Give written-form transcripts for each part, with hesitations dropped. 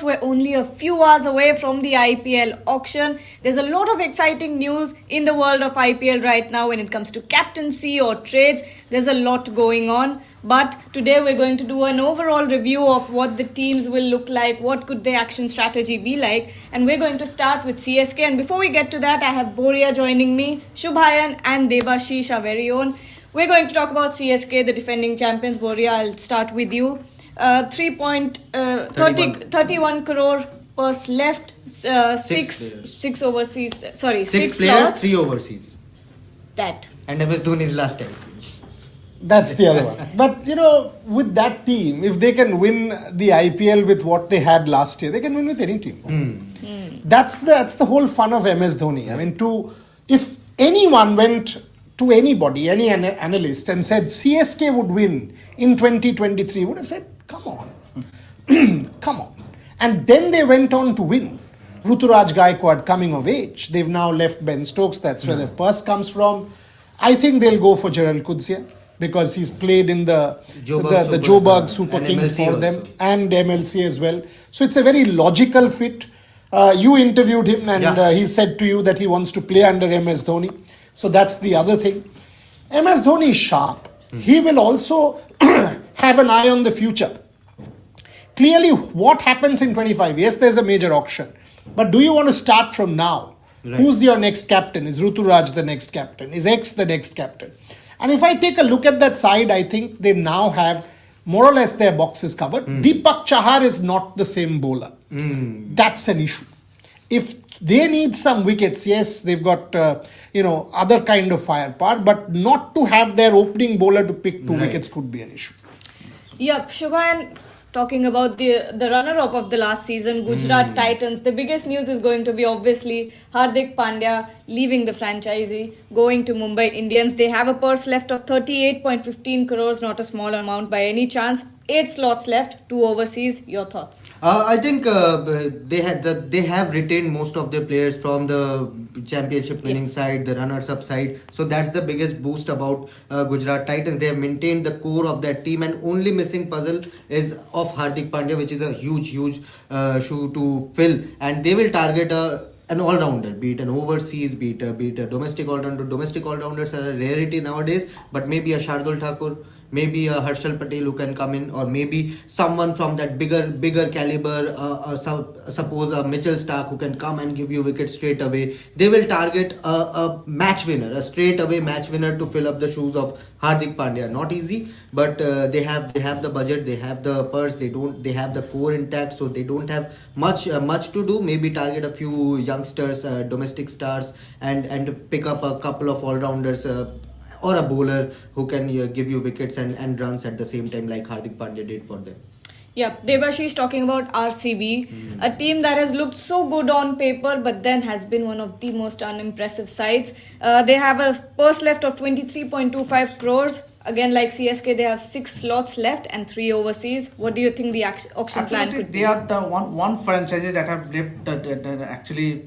sports, we're only a few hours away from the IPL auction. There's a lot of exciting news in the world of IPL right now when it comes to captaincy or trades. There's a lot going on. But today we're going to do an overall review of what the teams will look like, what could their action strategy be like. And we're going to start with CSK. And before we get to that, I have Boria joining me, Shubhayan and Debashish, our very own. We're going to talk about CSK, the defending champions. Boria, I'll start with you. 31 crore purse left, six overseas. Sorry, six players, slots. 3 overseas. That. And MS Dhoni's last time. That's the other one. But, with that team, if they can win the IPL with what they had last year, they can win with any team. That's the whole fun of MS Dhoni. I mean, if anyone went to anybody, any analyst, and said CSK would win in 2023, would have said, come on. Come on. And then they went on to win. Ruturaj Gaikwad coming of age. They've now left Ben Stokes. That's where the purse comes from. I think they'll go for Gerald Kudsia, because he's played in the Joburg Super Kings for them also, and MLC as well. So it's a very logical fit. You interviewed him and he said to you that he wants to play under MS Dhoni. So that's the other thing. MS Dhoni is sharp. He will also have an eye on the future. Clearly, what happens in 25? Yes, there's a major auction. But do you want to start from now? Right. Who's your next captain? Is Ruturaj the next captain? Is X the next captain? And if I take a look at that side, I think they now have more or less their boxes covered. Deepak Chahar is not the same bowler. That's an issue. If they need some wickets, yes, they've got other kind of firepower, but not to have their opening bowler to pick 2 wickets could be an issue. Yep, Shubhayan, talking about the runner-up of the last season, Gujarat Titans, the biggest news is going to be obviously Hardik Pandya leaving the franchisee, going to Mumbai Indians. They have a purse left of 38.15 crores, not a small amount by any chance. 8 slots left, 2 overseas. Your thoughts? I think they have retained most of their players from the championship winning side, the runners-up side. So that's the biggest boost about Gujarat Titans. They have maintained the core of that team, and only missing puzzle is of Hardik Pandya, which is a huge shoe to fill. And they will target an all-rounder, be it an overseas, be it a domestic all-rounder. Domestic all-rounders are a rarity nowadays, but maybe a Shardul Thakur, maybe a Harshal Patel who can come in, or maybe someone from that bigger caliber, suppose a Mitchell Stark who can come and give you wickets straight away. They will target a match winner, a straight away match winner to fill up the shoes of Hardik Pandya. Not easy, but they have the budget, they have the purse, they have the core intact, so they don't have much to do. Maybe target a few youngsters, domestic stars, and pick up a couple of all-rounders, or a bowler who can give you wickets and runs at the same time, like Hardik Pandya did for them. Yeah, Debashish talking about RCB, a team that has looked so good on paper but then has been one of the most unimpressive sides. They have a purse left of 23.25 crores. Again, like CSK, they have 6 slots left and 3 overseas. What do you think the auction plan could be? They are the one franchise that have left actually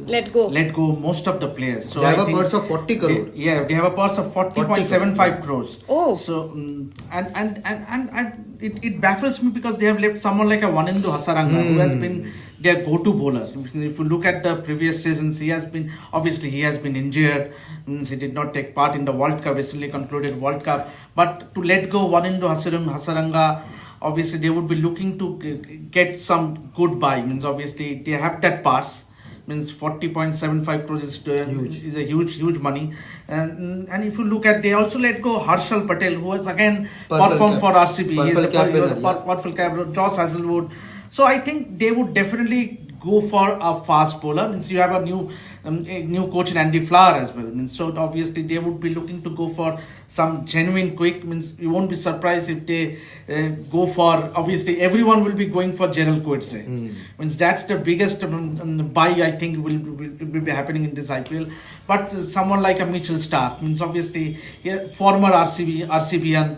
let go most of the players. So they have a purse of 40 crore. They have a purse of 40.75 crores. Oh, so and it baffles me, because they have left someone like a Wanindu Hasaranga, who has been their go-to bowler. If you look at the previous seasons, he has been injured. He did not take part in the World Cup, recently concluded World Cup. But to let go Wanindu Hasaranga, obviously they would be looking to get some good buy. Obviously they have that pass. 40.75 crores is a huge money. And if you look at, they also let go Harshal Patel, who has again performed for RCB. He is Purple Cap, Josh Hazlewood. So I think they would definitely go for a fast bowler. You have a new coach in Andy Flower as well. So obviously they would be looking to go for some genuine quick. You won't be surprised if they go for, obviously everyone will be going for Gerald Coetzee. That's the biggest buy I think will be happening in this IPL. But someone like a Mitchell Stark, obviously former RCBian,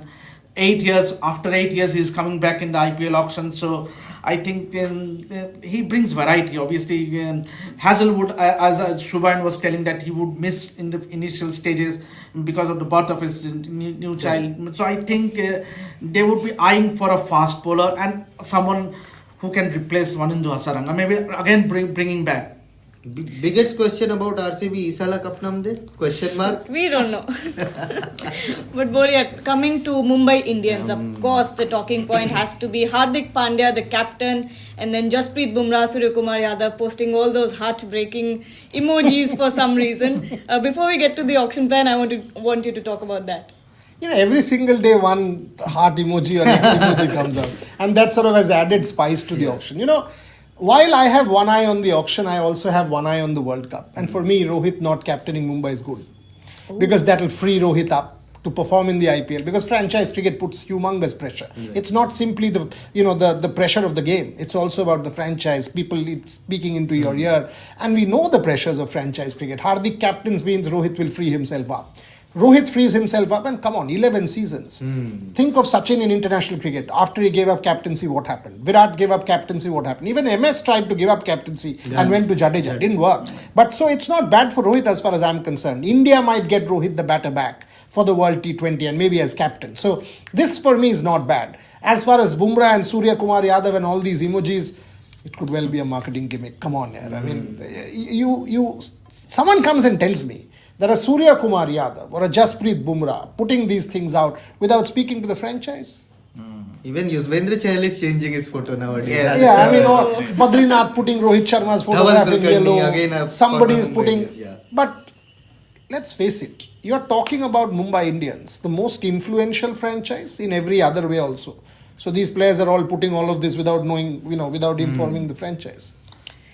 after 8 years he's coming back in the IPL auction. So I think he brings variety. Obviously, Hazlewood, as Shubhayan was telling, that he would miss in the initial stages because of the birth of his new child. So I think they would be eyeing for a fast bowler and someone who can replace Vanindu Hasaranga. Maybe again bringing back. Biggest question about RCB, Isala Cup namde? Question mark? We don't know. But Boria, coming to Mumbai Indians, of course, the talking point has to be Hardik Pandya, the captain, and then Jasprit Bumrah, Surya Kumar Yadav posting all those heartbreaking emojis for some reason. Before we get to the auction plan, I want you to talk about that. Every single day one heart emoji or X emoji comes out. And that sort of has added spice to the auction. While I have one eye on the auction, I also have one eye on the World Cup. And for me, Rohit not captaining Mumbai is good. Because that will free Rohit up to perform in the IPL. Because franchise cricket puts humongous pressure. Yeah. It's not simply the pressure of the game. It's also about the franchise, people speaking into your ear. And we know the pressures of franchise cricket. Hardik captains means Rohit will free himself up. Rohit frees himself up and come on, 11 seasons. Think of Sachin in international cricket. After he gave up captaincy, what happened? Virat gave up captaincy, what happened? Even MS tried to give up captaincy and went to Jadeja. Didn't work. But so it's not bad for Rohit as far as I'm concerned. India might get Rohit the batter back for the World T20 and maybe as captain. So this for me is not bad. As far as Bumrah and Surya Kumar Yadav and all these emojis, it could well be a marketing gimmick. Come on, yaar. I mean, someone comes and tells me that a Surya Kumar Yadav or a Jasprit Bumrah putting these things out without speaking to the franchise. Even Yuzvendra Chahal is changing his photo nowadays. Yeah, I mean, or Badrinath putting Rohit Sharma's photograph in yellow. Somebody is putting. But let's face it, you're talking about Mumbai Indians, the most influential franchise in every other way also. So these players are all putting all of this without knowing, without informing the franchise.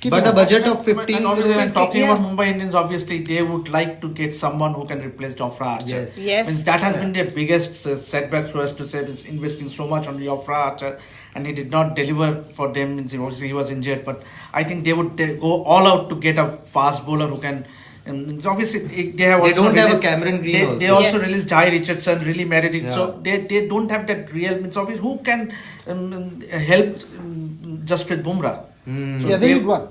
But a budget of 15 and obviously, talking about Mumbai Indians, obviously they would like to get someone who can replace Jofra Archer. Yes. And that has been their biggest setback for us to say, is investing so much on Jofra Archer, and he did not deliver for them. Obviously he was injured, but I think they would go all out to get a fast bowler who can. Obviously they have. They also don't released, have a Cameron Green. They also released Jai Richardson, really married it. So they don't have that real. Obviously who can help Jasprit Bumrah. So they need one.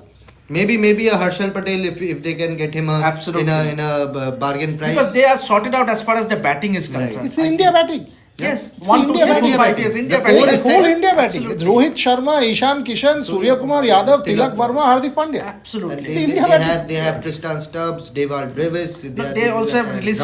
Maybe a Harshal Patel if they can get him in a bargain price. Because they are sorted out as far as the batting is concerned. Right. It's the India batting. Yes, it's India batting. India batting. It's whole India batting. It's Rohit Sharma, Ishan Kishan, Surya Kumar Yadav, Tilak Verma, Hardik Pandya. Absolutely. It's the India batting. They have Tristan Stubbs, Dewald Davis. They also have released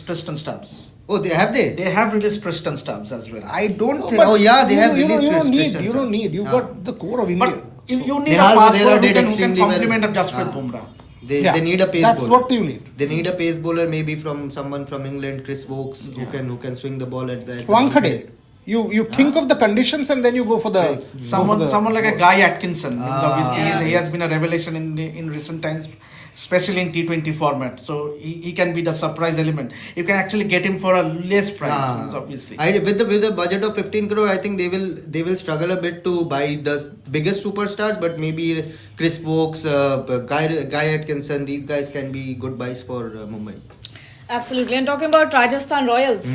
Tristan Stubbs. Oh, they have they? They have released Tristan Stubbs as well. I don't think. Oh yeah, they have released Tristan. You don't need. You've got the core of India. But you need a fast bowler who can complement a Jasprit Bumrah. They need a pace That's bowler. what you need. They need a pace bowler, maybe from someone from England, Chris Wokes, who can swing the ball at that. Wankhede. You think of the conditions and then you go for the someone like a Guy Atkinson. Obviously, he has been a revelation in recent times, especially in T20 format. So he can be the surprise element. You can actually get him for a less price, obviously. With a budget of 15 crore, I think they will struggle a bit to buy the biggest superstars, but maybe Chris Wokes, Guy Atkinson, these guys can be good buys for Mumbai. Absolutely. And talking about Rajasthan Royals,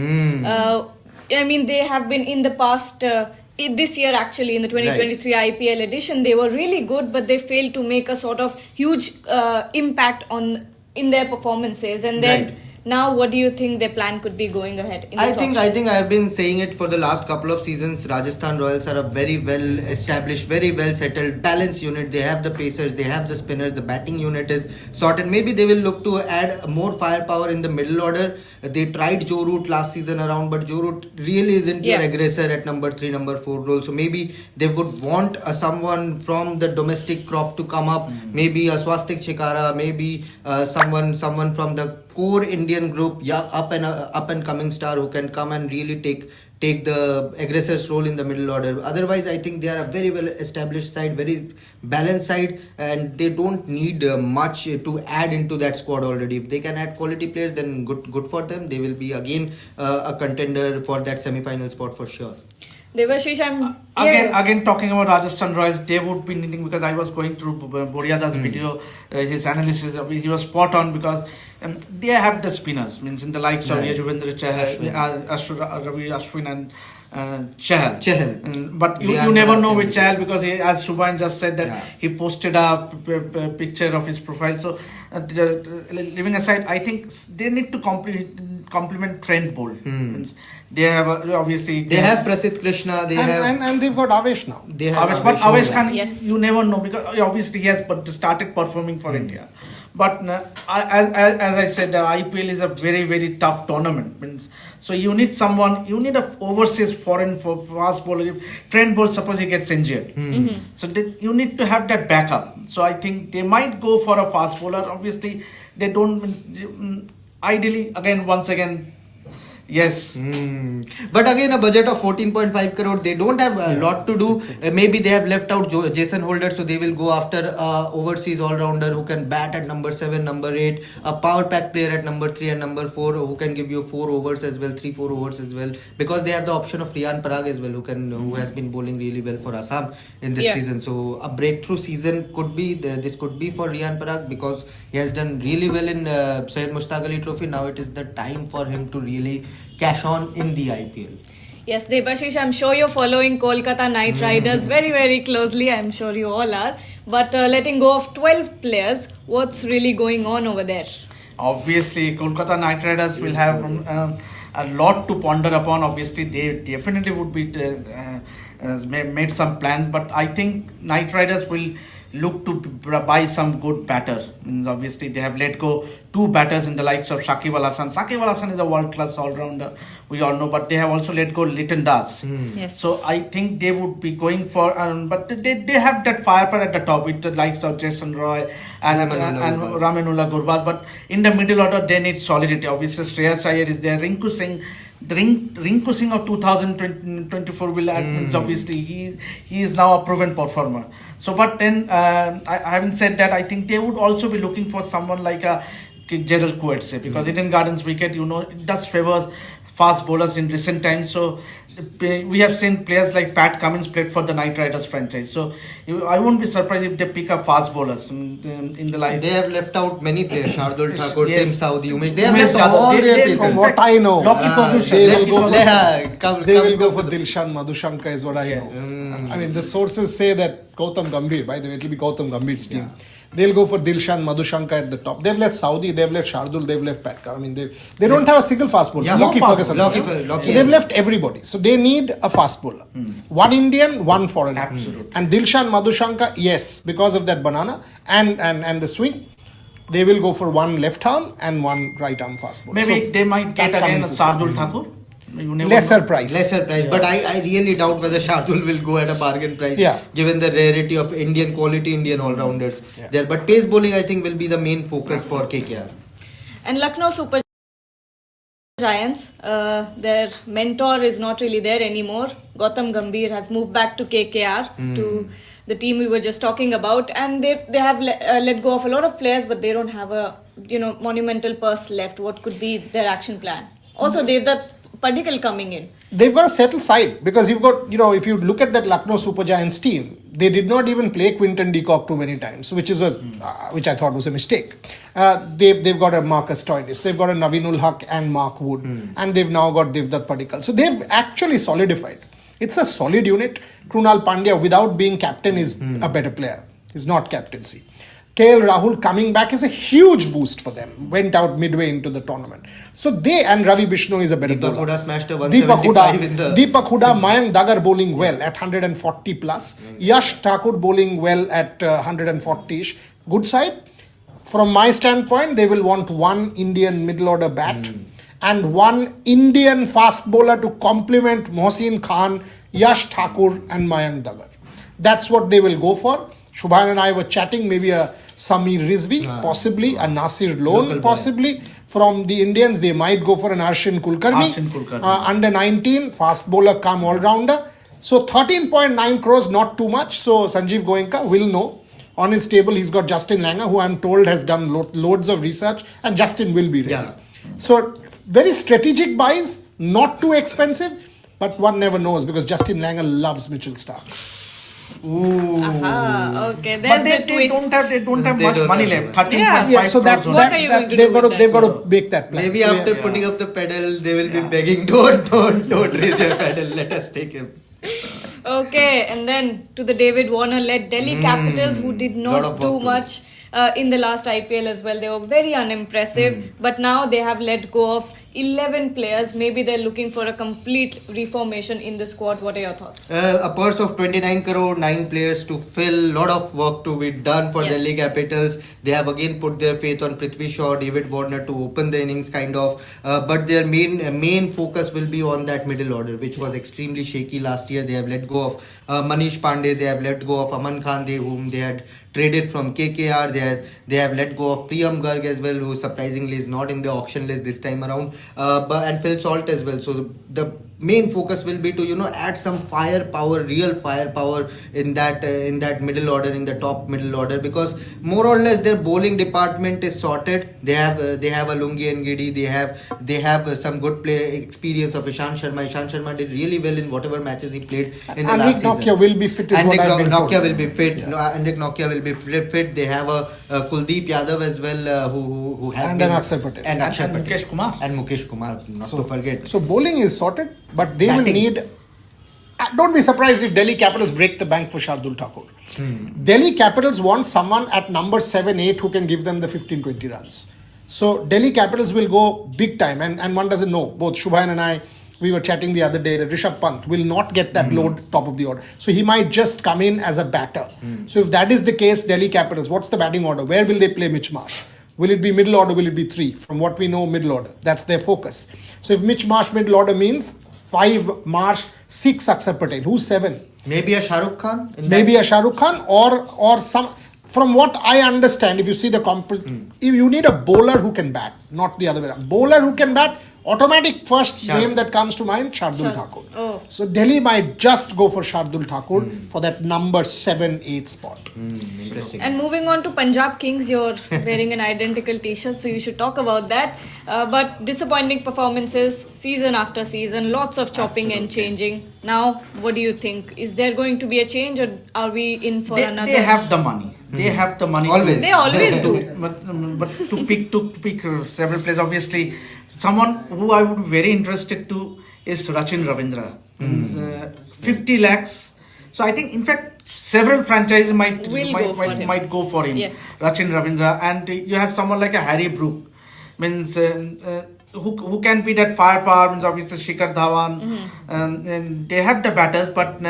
I mean, they have been in the past, this year actually, in the 2023 IPL edition, they were really good, but they failed to make a sort of huge impact in their performances. And then now, what do you think their plan could be going ahead? I think I have been saying it for the last couple of seasons. Rajasthan Royals are a very well established, very well settled, balanced unit. They have the pacers, they have the spinners, the batting unit is sorted. Maybe they will look to add more firepower in the middle order. They tried Joe Root last season around, but Joe Root really isn't your aggressor at number 3, number 4 role. So maybe they would want someone from the domestic crop to come up. Maybe a Swastik Chikara, maybe someone from the core Indian group, up and coming star who can come and really take the aggressor's role in the middle order. Otherwise, I think they are a very well established side, very balanced side, and they don't need much to add into that squad already. If they can add quality players, then good for them. They will be again a contender for that semi-final spot for sure. Devashish, again talking about Rajasthan Royals, they would be needing, because I was going through Boryada's video, his analysis, he was spot on, because they have the spinners, means in the likes of Yajuvendra Chahal, Ravi Ashwin and Chahal. But you never know with Chahal, because as Subhan just said that he posted a picture of his profile. So leaving aside, I think they need to complement Trent Bolt. Means they have obviously They have Prasidh Krishna. They have. And they've got Avesh now. They have But Avesh also. Khan, Yes. you never know because obviously he has started performing for India. But as I said, the IPL is a very, very tough tournament. Means, so you need someone, you need a overseas foreign fast bowler. If Trent Bolt, suppose he gets injured, so you need to have that backup. So I think they might go for a fast bowler. Obviously, they don't. Ideally, once again. Yes. But again, a budget of 14.5 crore, they don't have a lot to do. Maybe they have left out Jason Holder, so they will go after overseas all-rounder who can bat at number 7, number 8, a power pack player at number 3 and number 4 who can give you 4 overs as well, 3-4 overs as well. Because they have the option of Riyan Parag as well, who has been bowling really well for Assam in this season. So a breakthrough season could be this could be for Riyan Parag because he has done really well in Syed Mushtaq Ali Trophy. Now it is the time for him to really cash on in the IPL. Yes, Debashish, I'm sure you're following Kolkata Knight Riders very, very closely. I'm sure you all are. But letting go of 12 players, what's really going on over there? Obviously, Kolkata Knight Riders will have a lot to ponder upon. Obviously, they definitely would be made some plans, but I think Knight Riders will look to buy some good batter. Means obviously they have let go 2 batters in the likes of Shakib Al Hasan. Shakib Al Hasan is a world-class all-rounder, we all know, but they have also let go Lytton Das. Yes. So I think they would be going for, but they have that firepower at the top with the likes of Jason Roy and Ramanullah Gurbaz. But in the middle order, they need solidity. Obviously, Shreyas Iyer is there. Rinku Singh. The Rinku Singh of 2024 will means obviously he is now a proven performer. So, but then having said that, I think they would also be looking for someone like a Gerald Coetzee because Eden Gardens wicket, it does favors fast bowlers in recent times. So we have seen players like Pat Cummins played for the Knight Riders franchise. So I won't be surprised if they pick up fast bowlers in the line. They have left out many players. Shardul Thakur, Yes. Tim Saudi, Umesh. They have Umesh left Yadav. all They- their they- pieces. From what I know, Lockie Ferguson. they will go for They They will go for Dilshan Madhushanka is what I know. I mean, the sources say that Gautam Gambhir, by the way, it will be Gautam Gambhir's team. They'll go for Dilshan Madhushanka at the top. They've left Saudi, they've left Shardul, they've left Patka. I mean, they don't have a single fast bowler. Yeah, Lockie no fast Ferguson. bowler. Lockie. So they've left everybody. So they need a fast bowler. One Indian, one foreigner. Absolutely. And Dilshan Madhushanka, yes, because of that banana and the swing, they will go for one left arm and one right arm fast bowler. Maybe So they might get that again comes as Shardul Thakur. You never lesser know. price. Lesser price, but I really doubt whether Shardul will go at a bargain price given the rarity of quality Indian all-rounders there. But pace bowling I think will be the main focus for KKR. And Lucknow Super Giants, their mentor is not really there anymore. Gautam Gambhir has moved back to KKR, to the team we were just talking about, and they have let go of a lot of players, but they don't have a monumental purse left. What could be their action plan? Also, they've that Padikkal coming in. They've got a settled side because you've got, if you look at that Lucknow Super Giants team, they did not even play Quinton de Kock too many times, which I thought was a mistake. They've got a Marcus Stoinis, they've got a Naveenul Haq and Mark Wood, and they've now got Devdutt Padikkal. So they've actually solidified. It's a solid unit. Krunal Pandya, without being captain, is a better player. He's not captaincy. KL Rahul coming back is a huge boost for them. Went out midway into the tournament. So and Ravi Bishnu is a better Deepak bowler. Huda smashed a 175 in the... Deepak Huda, Mayank Dagar bowling well at 140 plus. Yash Thakur bowling well at 140-ish. Good side. From my standpoint, they will want one Indian middle order bat and one Indian fast bowler to complement Mohsin Khan, Yash Thakur and Mayank Dagar. That's what they will go for. Shubhan and I were chatting, maybe a Samir Rizvi, possibly, a Nasir Lone, possibly. From the Indians, they might go for an Arshin Kulkarni. Under 19, fast bowler come all-rounder. So 13.9 crores, not too much. So Sanjeev Goenka will know. On his table, he's got Justin Langer, who I'm told has done loads of research, and Justin will be ready. Yeah. So very strategic buys, not too expensive, but one never knows because Justin Langer loves Mitchell Stark. Aha, okay, But there's they the twist. don't have much money left. 13.5 Yeah, so that's What are you going to they've do got to with they've that? got to make that plan. Maybe So, after putting up the pedal, they will be begging, don't raise your pedal, let us take him. Okay, and then to the David Warner-led Delhi Capitals, who did Lot not of work do to much in the last IPL as well. They were very unimpressive, but now they have let go of 11 players. Maybe they're looking for a complete reformation in the squad. What are your thoughts? A purse of 29 crore, 9 players to fill, lot of work to be done for Yes. Delhi Capitals. They have again put their faith on Prithvi Shaw, David Warner to open the innings kind of. But their main focus will be on that middle order, which was extremely shaky last year. They have let go of Manish Pandey, they have let go of Aman Khan, whom they had traded from KKR. They have let go of Priyam Garg as well, who surprisingly is not in the auction list this time around, and Phil Salt as well. So the main focus will be to add some firepower, real firepower in that middle order, in the top middle order, because more or less their bowling department is sorted. They have a Lungi and Giddy. They have some good play experience of Ishant Sharma. Ishant Sharma did really well in whatever matches he played in the last season. Nokia will be fit is what I've been told. Nokia will be fit. Andrik Nokia will be fit. They have a Kuldeep Yadav as well, who has And been, an Akshay Patel. and Akshay And Patel. Mukesh Kumar. And Mukesh Kumar, not to forget. So bowling is sorted, but they will Batting. need. Don't be surprised if Delhi Capitals break the bank for Shardul Thakur. Delhi Capitals want someone at number 7, 8 who can give them the 15-20 runs. So Delhi Capitals will go big time, and one doesn't know. Both Shubhayan and I, we were chatting the other day that Rishabh Pant will not get that load top of the order. So he might just come in as a batter. So if that is the case, Delhi Capitals, what's the batting order? Where will they play Mitch Marsh? Will it be middle order? Will it be 3? From what we know, middle order. That's their focus. So if Mitch Marsh middle order means 5 Marsh, 6 Akshay Patel. Who's 7? Maybe a Shahrukh Khan. Maybe a Shah Rukh Khan or some. From what I understand, if you see the if you need a bowler who can bat, not the other way around. Bowler who can bat, automatic first name that comes to mind, Shardul Thakur. Oh. So Delhi might just go for Shardul Thakur for that number 7, 8 spot. Interesting. And moving on to Punjab Kings, you're wearing an identical t-shirt, so you should talk about that. But disappointing performances season after season, lots of chopping and changing. Now, what do you think? Is there going to be a change, or are we in for another? They have the money. They have the money. Always. They always do. But to pick several players, obviously, someone who I would be very interested to is Rachin Ravindra. 50 lakhs. So I think, in fact, several franchises might go for him. Yes. Rachin Ravindra, and you have someone like a Harry Brook, means who can be that firepower. Means obviously Shikhar Dhawan, and they have the batters, but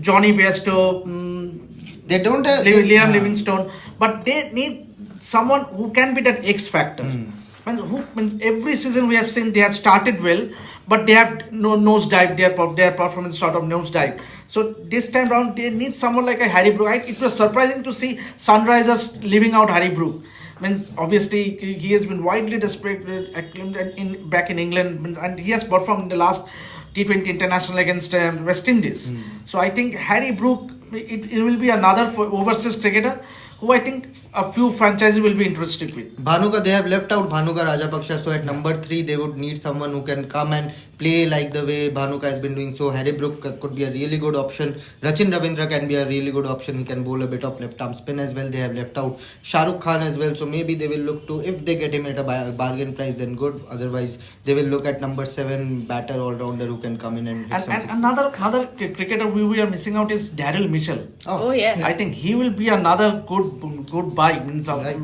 Johnny Bairstow. They don't have Liam Livingstone, but they need someone who can be that X factor. Means every season we have seen they have started well, but they have nosedive. Their performance sort of nosedive. So this time round they need someone like a Harry Brook. It was surprising to see Sunrisers leaving out Harry Brook. Means obviously he has been widely acclaimed back in England, and he has performed in the last T20 international against West Indies. So I think Harry Brook, it will be another overseas cricketer who I think a few franchises will be interested with. Bhanuka, they have left out Bhanuka Rajapaksha, so at number 3 they would need someone who can come and play like the way Bhanuka has been doing. So Harry Brook could be a really good option. Rachin Ravindra can be a really good option. He can bowl a bit of left arm spin as well. They have left out Shahrukh Khan as well, so maybe they will look to, if they get him at a bargain price, then good. Otherwise they will look at number 7 batter all-rounder who can come in and hit some And sixes. another cricketer we are missing out is Daryl Mitchell. Oh, yes. I think he will be another good buy. Means Right.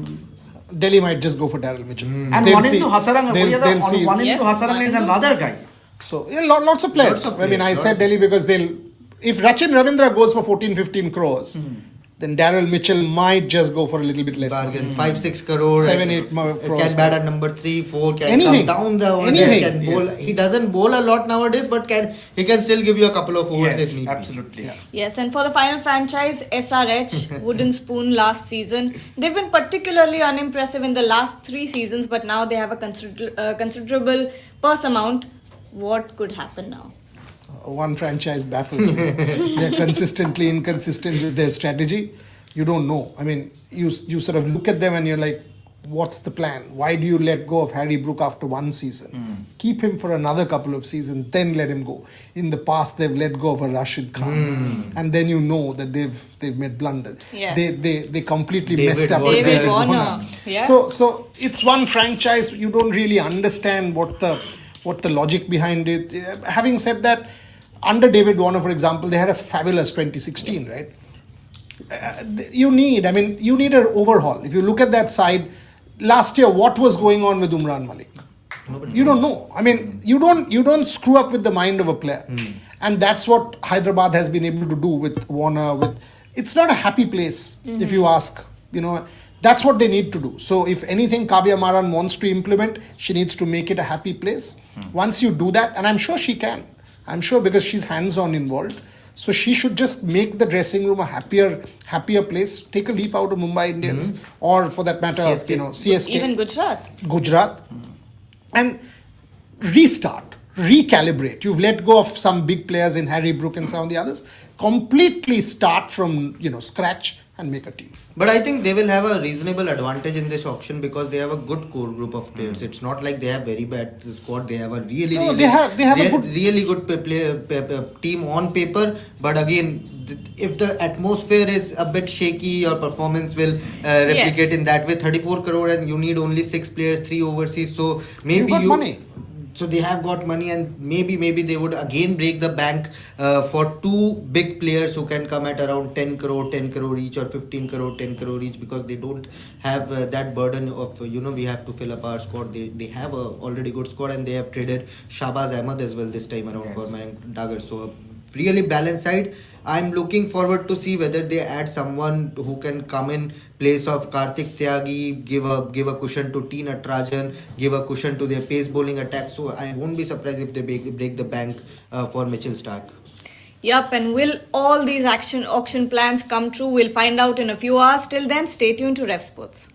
Delhi might just go for Daryl Mitchell. And They'll Wanindu see. Hasaranga, They'll see. Yes, Hasaranga is Wanindu. another guy. So lots of players. Lots of I mean, I players, said Delhi because if Rachin Ravindra goes for 14-15 crores, then Daryl Mitchell might just go for a little bit less. Bargain 5-6 crore, 7-8 crores. can bat at number 3-4, can Anything. come down the order, Anything. can bowl. He doesn't bowl a lot nowadays, but he can still give you a couple of overs if Yes, need be. absolutely. Yes, and for the final franchise, SRH, Wooden Spoon last season. They've been particularly unimpressive in the last 3 seasons, but now they have a considerable purse amount. What could happen now? One franchise baffles me. They're consistently inconsistent with their strategy. You don't know. I mean, you sort of look at them and you're like, what's the plan? Why do you let go of Harry Brook after 1 season? Keep him for another couple of seasons, then let him go. In the past, they've let go of a Rashid Khan, and then you know that they've made blunders. Yeah. They completely David messed up. Warner. with their David Warner. Warner. Yeah. So it's one franchise. You don't really understand what the logic behind it. Having said that, under David Warner, for example, they had a fabulous 2016, right? You need an overhaul. If you look at that side, last year, what was going on with Umran Malik? You don't know. I mean, you don't screw up with the mind of a player, and that's what Hyderabad has been able to do with Warner. It's not a happy place, if you ask. That's what they need to do. So if anything Kavya Maran wants to implement, she needs to make it a happy place. Once you do that, and I'm sure she can. I'm sure because she's hands-on involved. So she should just make the dressing room a happier place. Take a leaf out of Mumbai Indians, or for that matter, CSK. Even Gujarat. And restart, recalibrate. You've let go of some big players in Harry Brook and some of the others. Completely start from scratch and make a team. But I think they will have a reasonable advantage in this auction because they have a good core group of players. It's not like they have very bad squad. They have a really good team on paper. But again, if the atmosphere is a bit shaky, your performance will replicate in that way. 34 crore and you need only 6 players, 3 overseas. So maybe money. So they have got money, and maybe they would again break the bank for 2 big players who can come at around 10 crore each, or 15 crore, 10 crore each, because they don't have that burden of we have to fill up our squad. They have a already good squad, and they have traded Shahbaz Ahmed as well this time around for Mayank Dagar. So a really balanced side. I'm looking forward to see whether they add someone who can come in place of Karthik Tyagi, give a cushion to T Natarajan, give a cushion to their pace bowling attack. So I won't be surprised if they break the bank for Mitchell Stark. Yup, and will all these auction plans come true? We'll find out in a few hours. Till then, stay tuned to Ref Sports.